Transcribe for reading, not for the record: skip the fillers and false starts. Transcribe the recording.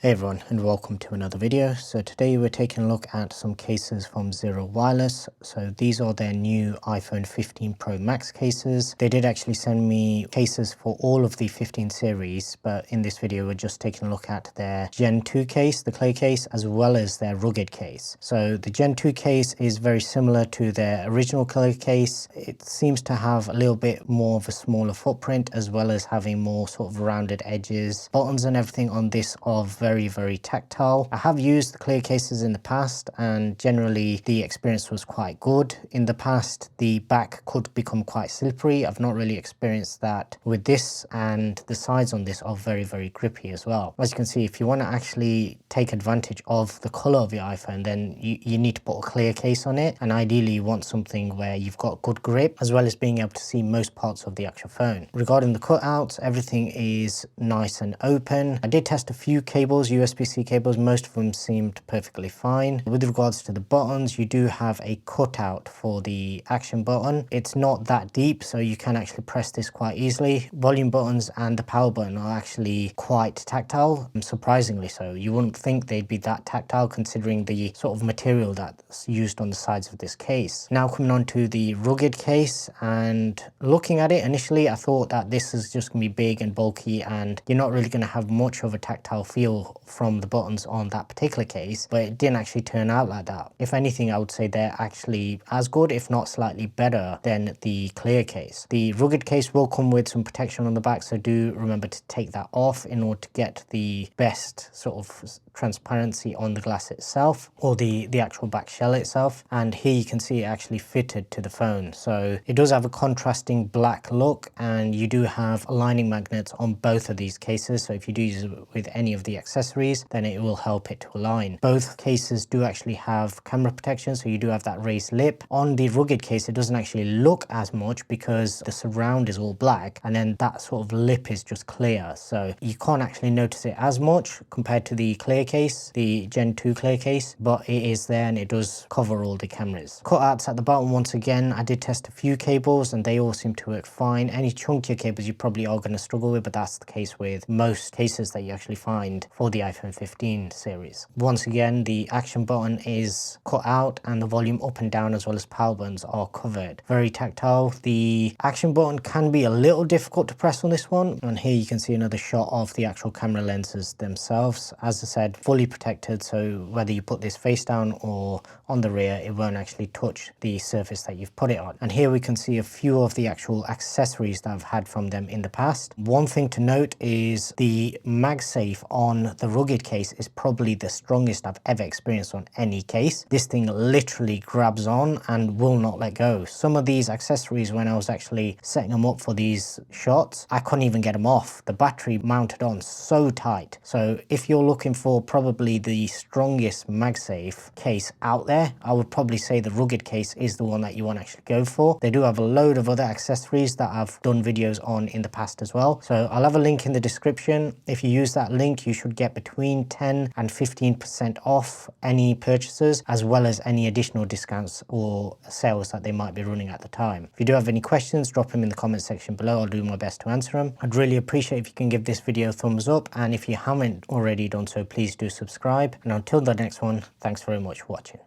Hey everyone, and welcome to another video. So today we're taking a look at some cases from Zeera Wireless. So these are their new iPhone 15 Pro Max cases. They did actually send me cases for all of the 15 series, but in this video we're just taking a look at their Gen 2 case, the clay case, as well as their rugged case. So the Gen 2 case is very similar to their original clay case. It seems to have a little bit more of a smaller footprint, as well as having more sort of rounded edges. Buttons and everything on this are very tactile. I have used the clear cases in the past and generally the experience was quite good. In the past the back could become quite slippery. I've not really experienced that with this, and the sides on this are very grippy as well. As you can see, if you want to actually take advantage of the color of your iPhone, then you need to put a clear case on it, and ideally you want something where you've got good grip as well as being able to see most parts of the actual phone. Regarding the cutouts, everything is nice and open. I did test a few cables, USB-C cables. Most of them seemed perfectly fine. With regards to the buttons, you do have a cutout for the action button. It's not that deep, so you can actually press this quite easily. Volume buttons and the power button are actually quite tactile, surprisingly so. You wouldn't think they'd be that tactile considering the sort of material that's used on the sides of this case. Now coming on to the rugged case, and looking at it initially I thought that this is just going to be big and bulky and you're not really going to have much of a tactile feel from the buttons on that particular case, but it didn't actually turn out like that. If anything, I would say they're actually as good, if not slightly better than the clear case. The rugged case will come with some protection on the back, so do remember to take that off in order to get the best sort of transparency on the glass itself, or the actual back shell itself. And here you can see it actually fitted to the phone, so it does have a contrasting black look, and you do have aligning magnets on both of these cases, so if you do use it with any of the accessories, then it will help it to align. Both cases do actually have camera protection, so you do have that raised lip. On the rugged case it doesn't actually look as much because the surround is all black and then that sort of lip is just clear, so you can't actually notice it as much compared to the clear case, the Gen 2 clear case, but it is there and it does cover all the cameras. Cutouts at the bottom, once again I did test a few cables and they all seem to work fine. Any chunkier cables you probably are going to struggle with, but that's the case with most cases that you actually find for the iPhone 15 series. Once again, the action button is cut out and the volume up and down as well as power buttons are covered. Very tactile. The action button can be a little difficult to press on this one, and here you can see another shot of the actual camera lenses themselves. As I said, fully protected, so whether you put this face down or on the rear, it won't actually touch the surface that you've put it on. And here we can see a few of the actual accessories that I've had from them in the past. One thing to note is the MagSafe on the rugged case is probably the strongest I've ever experienced on any case. This thing literally grabs on and will not let go. Some of these accessories, when I was actually setting them up for these shots, I couldn't even get them off. The battery mounted on so tight. So if you're looking for probably the strongest MagSafe case out there, I would probably say the rugged case is the one that you want to actually go for. They do have a load of other accessories that I've done videos on in the past as well, so I'll have a link in the description. If you use that link, you should get between 10 and 15% off any purchases, as well as any additional discounts or sales that they might be running at the time. If you do have any questions, drop them in the comment section below. I'll do my best to answer them. I'd really appreciate if you can give this video a thumbs up, and if you haven't already done so, please do subscribe. And until the next one, thanks very much for watching.